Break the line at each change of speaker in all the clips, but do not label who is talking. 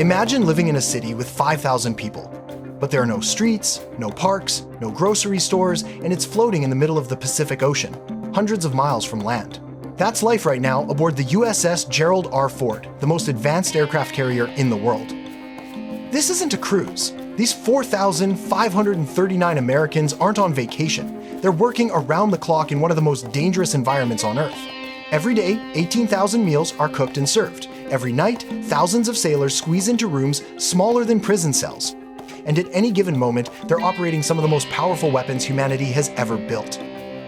Imagine living in a city with 5,000 people, but there are no streets, no parks, no grocery stores, and it's floating in the middle of the Pacific Ocean, hundreds of miles from land. That's life right now aboard the USS Gerald R. Ford, the most advanced aircraft carrier in the world. This isn't a cruise. These 4,539 Americans aren't on vacation. They're working around the clock in one of the most dangerous environments on Earth. Every day, 18,000 meals are cooked and served. Every night, thousands of sailors squeeze into rooms smaller than prison cells. And at any given moment, they're operating some of the most powerful weapons humanity has ever built.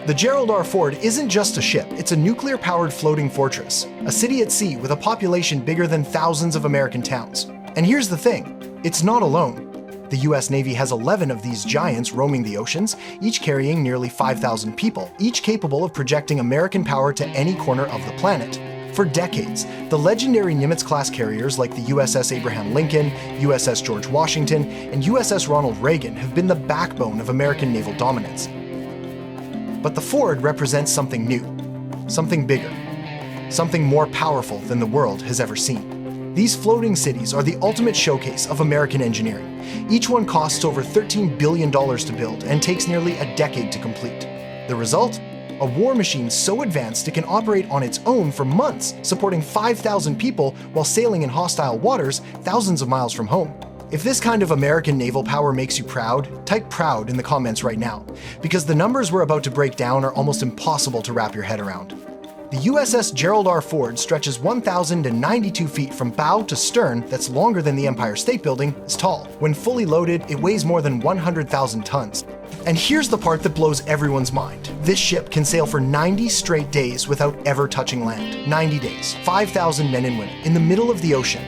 The Gerald R. Ford isn't just a ship, it's a nuclear-powered floating fortress, a city at sea with a population bigger than thousands of American towns. And here's the thing, it's not alone. The US Navy has 11 of these giants roaming the oceans, each carrying nearly 5,000 people, each capable of projecting American power to any corner of the planet. For decades, the legendary Nimitz-class carriers like the USS Abraham Lincoln, USS George Washington, and USS Ronald Reagan have been the backbone of American naval dominance. But the Ford represents something new, something bigger, something more powerful than the world has ever seen. These floating cities are the ultimate showcase of American engineering. Each one costs over $13 billion to build and takes nearly a decade to complete. The result? A war machine so advanced it can operate on its own for months, supporting 5,000 people while sailing in hostile waters thousands of miles from home. If this kind of American naval power makes you proud, type proud in the comments right now, because the numbers we're about to break down are almost impossible to wrap your head around. The USS Gerald R. Ford stretches 1,092 feet from bow to stern that's longer than the Empire State Building is tall. When fully loaded, it weighs more than 100,000 tons. And here's the part that blows everyone's mind. This ship can sail for 90 straight days without ever touching land. 90 days, 5,000 men and women, in the middle of the ocean.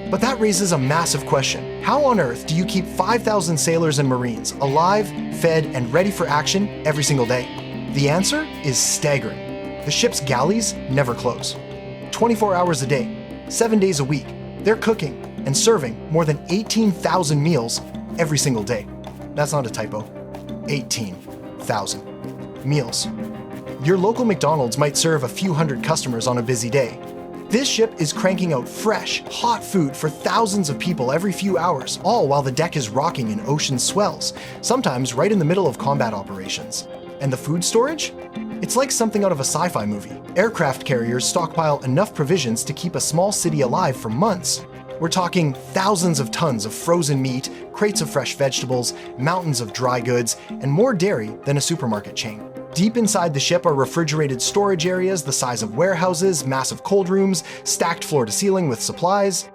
But that raises a massive question. How on earth do you keep 5,000 sailors and Marines alive, fed, and ready for action every single day? The answer is staggering. The ship's galleys never close. 24 hours a day, 7 days a week, they're cooking and serving more than 18,000 meals every single day. That's not a typo. 18,000 meals. Your local McDonald's might serve a few hundred customers on a busy day. This ship is cranking out fresh, hot food for thousands of people every few hours, all while the deck is rocking in ocean swells, sometimes right in the middle of combat operations. And the food storage? It's like something out of a sci-fi movie. Aircraft carriers stockpile enough provisions to keep a small city alive for months. We're talking thousands of tons of frozen meat, crates of fresh vegetables, mountains of dry goods, and more dairy than a supermarket chain. Deep inside the ship are refrigerated storage areas the size of warehouses, massive cold rooms, stacked floor to ceiling with supplies.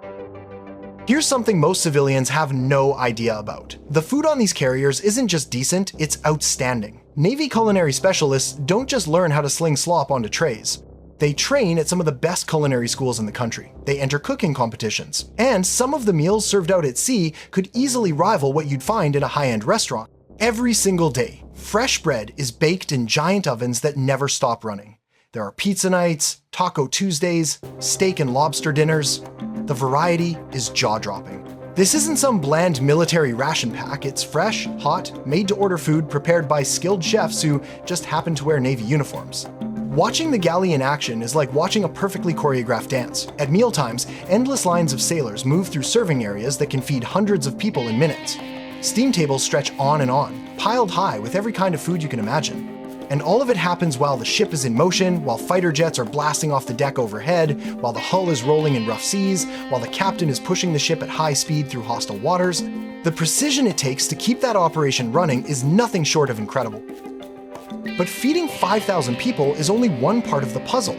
Here's something most civilians have no idea about. The food on these carriers isn't just decent, it's outstanding. Navy culinary specialists don't just learn how to sling slop onto trays. They train at some of the best culinary schools in the country. They enter cooking competitions. And some of the meals served out at sea could easily rival what you'd find in a high-end restaurant. Every single day, fresh bread is baked in giant ovens that never stop running. There are pizza nights, Taco Tuesdays, steak and lobster dinners. The variety is jaw-dropping. This isn't some bland military ration pack. It's fresh, hot, made-to-order food prepared by skilled chefs who just happen to wear Navy uniforms. Watching the galley in action is like watching a perfectly choreographed dance. At mealtimes, endless lines of sailors move through serving areas that can feed hundreds of people in minutes. Steam tables stretch on, piled high with every kind of food you can imagine. And all of it happens while the ship is in motion, while fighter jets are blasting off the deck overhead, while the hull is rolling in rough seas, while the captain is pushing the ship at high speed through hostile waters. The precision it takes to keep that operation running is nothing short of incredible. But feeding 5,000 people is only one part of the puzzle.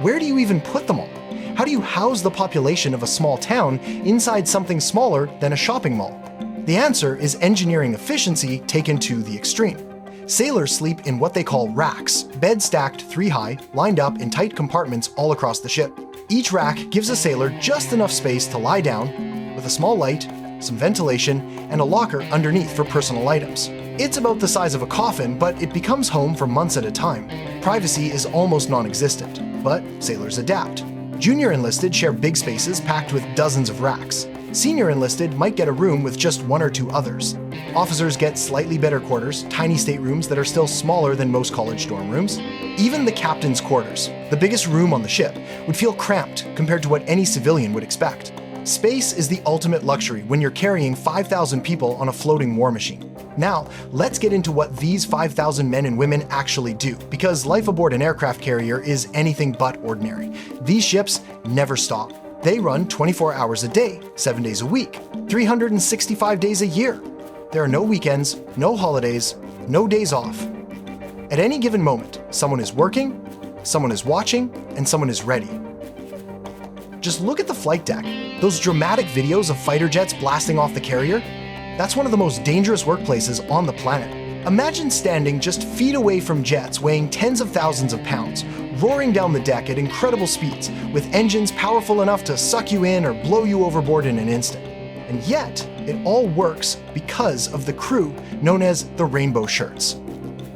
Where do you even put them all? How do you house the population of a small town inside something smaller than a shopping mall? The answer is engineering efficiency taken to the extreme. Sailors sleep in what they call racks, beds stacked 3 high, lined up in tight compartments all across the ship. Each rack gives a sailor just enough space to lie down, with a small light, some ventilation, and a locker underneath for personal items. It's about the size of a coffin, but it becomes home for months at a time. Privacy is almost non-existent, but sailors adapt. Junior enlisted share big spaces packed with dozens of racks. Senior enlisted might get a room with just 1 or 2 others. Officers get slightly better quarters, tiny staterooms that are still smaller than most college dorm rooms. Even the captain's quarters, the biggest room on the ship, would feel cramped compared to what any civilian would expect. Space is the ultimate luxury when you're carrying 5,000 people on a floating war machine. Now, let's get into what these 5,000 men and women actually do, because life aboard an aircraft carrier is anything but ordinary. These ships never stop. They run 24 hours a day, 7 days a week, 365 days a year. There are no weekends, no holidays, no days off. At any given moment, someone is working, someone is watching, and someone is ready. Just look at the flight deck. Those dramatic videos of fighter jets blasting off the carrier, that's one of the most dangerous workplaces on the planet. Imagine standing just feet away from jets weighing tens of thousands of pounds, roaring down the deck at incredible speeds, with engines powerful enough to suck you in or blow you overboard in an instant. And yet, it all works because of the crew known as the rainbow shirts.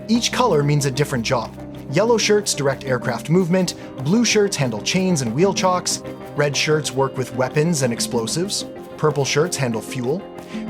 Each color means a different job. Yellow shirts direct aircraft movement, blue shirts handle chains and wheel chocks, red shirts work with weapons and explosives, purple shirts handle fuel,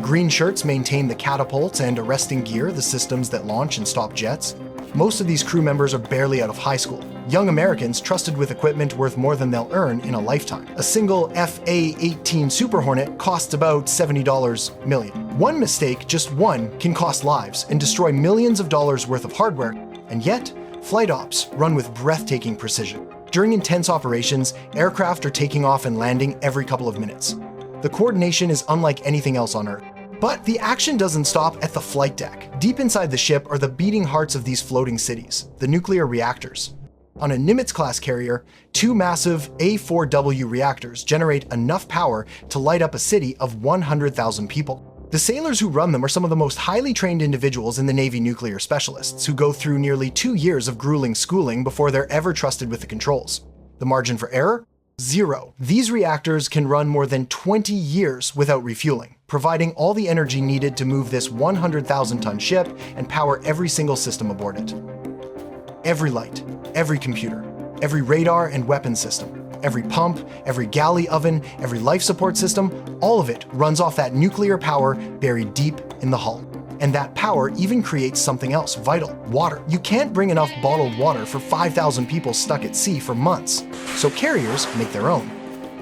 green shirts maintain the catapults and arresting gear, the systems that launch and stop jets. Most of these crew members are barely out of high school. Young Americans trusted with equipment worth more than they'll earn in a lifetime. A single FA-18 Super Hornet costs about $70 million. One mistake, just one, can cost lives and destroy millions of dollars worth of hardware. And yet, flight ops run with breathtaking precision. During intense operations, aircraft are taking off and landing every couple of minutes. The coordination is unlike anything else on Earth. But the action doesn't stop at the flight deck. Deep inside the ship are the beating hearts of these floating cities, the nuclear reactors. On a Nimitz-class carrier, 2 massive A4W reactors generate enough power to light up a city of 100,000 people. The sailors who run them are some of the most highly trained individuals in the Navy nuclear specialists, who go through nearly 2 years of grueling schooling before they're ever trusted with the controls. The margin for error? 0. These reactors can run more than 20 years without refueling, providing all the energy needed to move this 100,000-ton ship and power every single system aboard it. Every light, every computer, every radar and weapon system, every pump, every galley oven, every life support system, all of it runs off that nuclear power buried deep in the hull. And that power even creates something else vital: water. You can't bring enough bottled water for 5,000 people stuck at sea for months, so carriers make their own.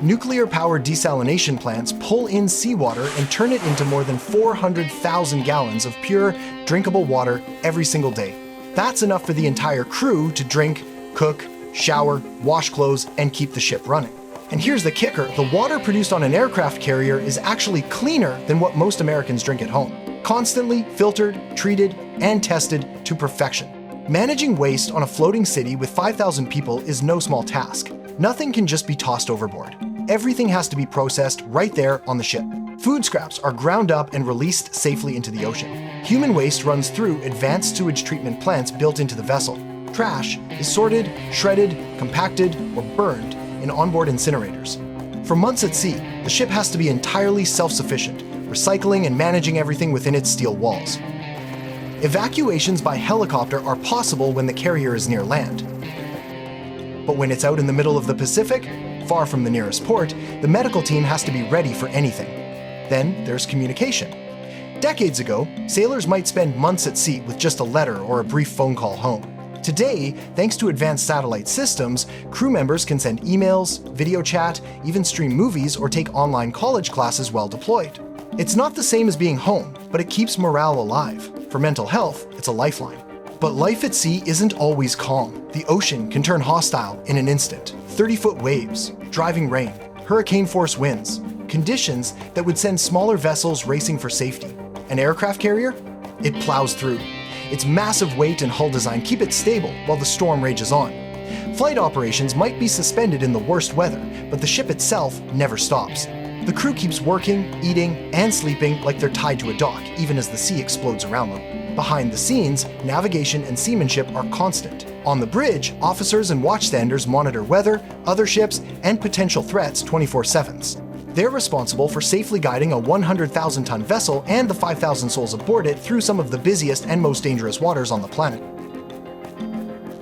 Nuclear-powered desalination plants pull in seawater and turn it into more than 400,000 gallons of pure, drinkable water every single day. That's enough for the entire crew to drink, cook, shower, wash clothes, and keep the ship running. And here's the kicker: the water produced on an aircraft carrier is actually cleaner than what most Americans drink at home. Constantly filtered, treated, and tested to perfection. Managing waste on a floating city with 5,000 people is no small task. Nothing can just be tossed overboard. Everything has to be processed right there on the ship. Food scraps are ground up and released safely into the ocean. Human waste runs through advanced sewage treatment plants built into the vessel. Trash is sorted, shredded, compacted, or burned in onboard incinerators. For months at sea, the ship has to be entirely self-sufficient, recycling and managing everything within its steel walls. Evacuations by helicopter are possible when the carrier is near land. But when it's out in the middle of the Pacific, far from the nearest port, the medical team has to be ready for anything. Then there's communication. Decades ago, sailors might spend months at sea with just a letter or a brief phone call home. Today, thanks to advanced satellite systems, crew members can send emails, video chat, even stream movies or take online college classes while deployed. It's not the same as being home, but it keeps morale alive. For mental health, it's a lifeline. But life at sea isn't always calm. The ocean can turn hostile in an instant. 30-foot waves, driving rain, hurricane-force winds, conditions that would send smaller vessels racing for safety. An aircraft carrier? It plows through. Its massive weight and hull design keep it stable while the storm rages on. Flight operations might be suspended in the worst weather, but the ship itself never stops. The crew keeps working, eating, and sleeping like they're tied to a dock, even as the sea explodes around them. Behind the scenes, navigation and seamanship are constant. On the bridge, officers and watchstanders monitor weather, other ships, and potential threats 24/7. They're responsible for safely guiding a 100,000-ton vessel and the 5,000 souls aboard it through some of the busiest and most dangerous waters on the planet.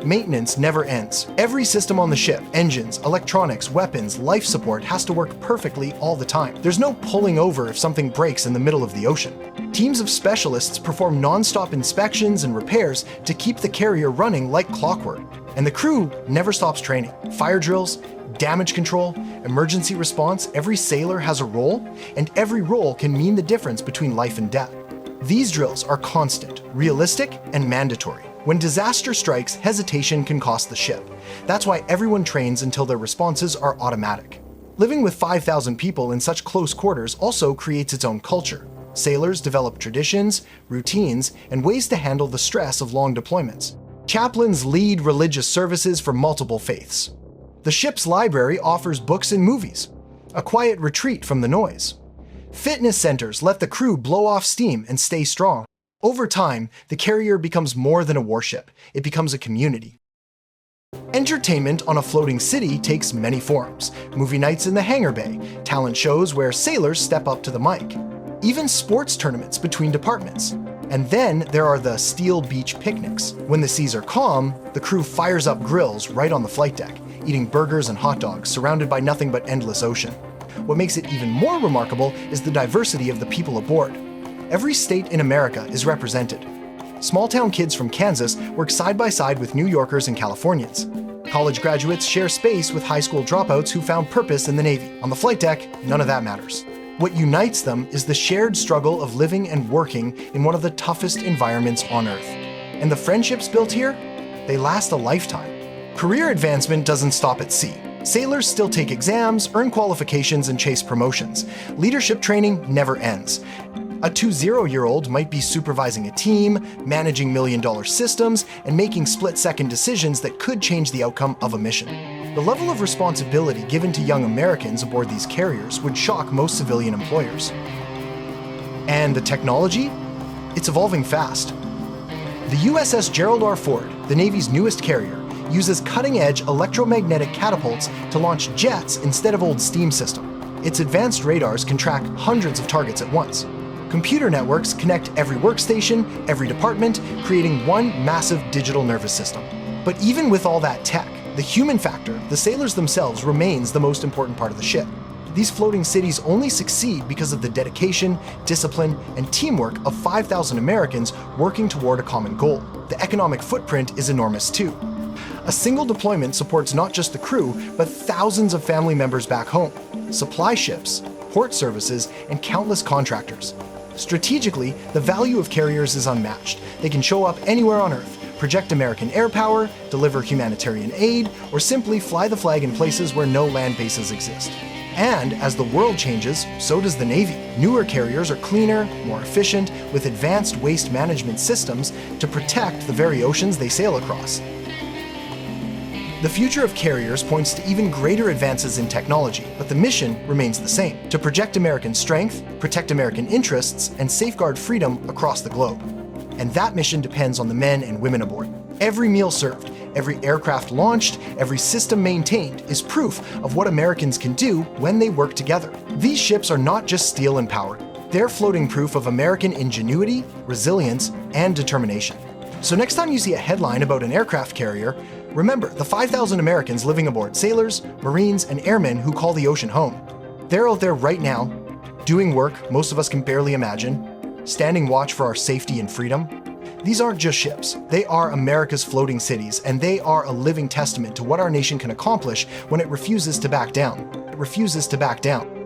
Maintenance never ends. Every system on the ship, engines, electronics, weapons, life support, has to work perfectly all the time. There's no pulling over if something breaks in the middle of the ocean. Teams of specialists perform non-stop inspections and repairs to keep the carrier running like clockwork. And the crew never stops training. Fire drills, damage control, emergency response, every sailor has a role, and every role can mean the difference between life and death. These drills are constant, realistic, and mandatory. When disaster strikes, hesitation can cost the ship. That's why everyone trains until their responses are automatic. Living with 5,000 people in such close quarters also creates its own culture. Sailors develop traditions, routines, and ways to handle the stress of long deployments. Chaplains lead religious services for multiple faiths. The ship's library offers books and movies, a quiet retreat from the noise. Fitness centers let the crew blow off steam and stay strong. Over time, the carrier becomes more than a warship. It becomes a community. Entertainment on a floating city takes many forms. Movie nights in the hangar bay, talent shows where sailors step up to the mic, even sports tournaments between departments. And then there are the steel beach picnics. When the seas are calm, the crew fires up grills right on the flight deck, eating burgers and hot dogs surrounded by nothing but endless ocean. What makes it even more remarkable is the diversity of the people aboard. Every state in America is represented. Small-town kids from Kansas work side by side with New Yorkers and Californians. College graduates share space with high school dropouts who found purpose in the Navy. On the flight deck, none of that matters. What unites them is the shared struggle of living and working in one of the toughest environments on Earth. And the friendships built here, they last a lifetime. Career advancement doesn't stop at sea. Sailors still take exams, earn qualifications, and chase promotions. Leadership training never ends. A 20-year-old might be supervising a team, managing million-dollar systems, and making split-second decisions that could change the outcome of a mission. The level of responsibility given to young Americans aboard these carriers would shock most civilian employers. And the technology? It's evolving fast. The USS Gerald R. Ford, the Navy's newest carrier, uses cutting-edge electromagnetic catapults to launch jets instead of old steam system. Its advanced radars can track hundreds of targets at once. Computer networks connect every workstation, every department, creating one massive digital nervous system. But even with all that tech, the human factor, the sailors themselves, remains the most important part of the ship. These floating cities only succeed because of the dedication, discipline, and teamwork of 5,000 Americans working toward a common goal. The economic footprint is enormous too. A single deployment supports not just the crew, but thousands of family members back home, supply ships, port services, and countless contractors. Strategically, the value of carriers is unmatched. They can show up anywhere on Earth, project American air power, deliver humanitarian aid, or simply fly the flag in places where no land bases exist. And as the world changes, so does the Navy. Newer carriers are cleaner, more efficient, with advanced waste management systems to protect the very oceans they sail across. The future of carriers points to even greater advances in technology, but the mission remains the same: to project American strength, protect American interests, and safeguard freedom across the globe. And that mission depends on the men and women aboard. Every meal served, every aircraft launched, every system maintained is proof of what Americans can do when they work together. These ships are not just steel and power. They're floating proof of American ingenuity, resilience, and determination. So next time you see a headline about an aircraft carrier, remember the 5,000 Americans living aboard: sailors, Marines, and airmen who call the ocean home. They're out there right now, doing work most of us can barely imagine, standing watch for our safety and freedom. These aren't just ships. They are America's floating cities, and they are a living testament to what our nation can accomplish when it refuses to back down. It refuses to back down.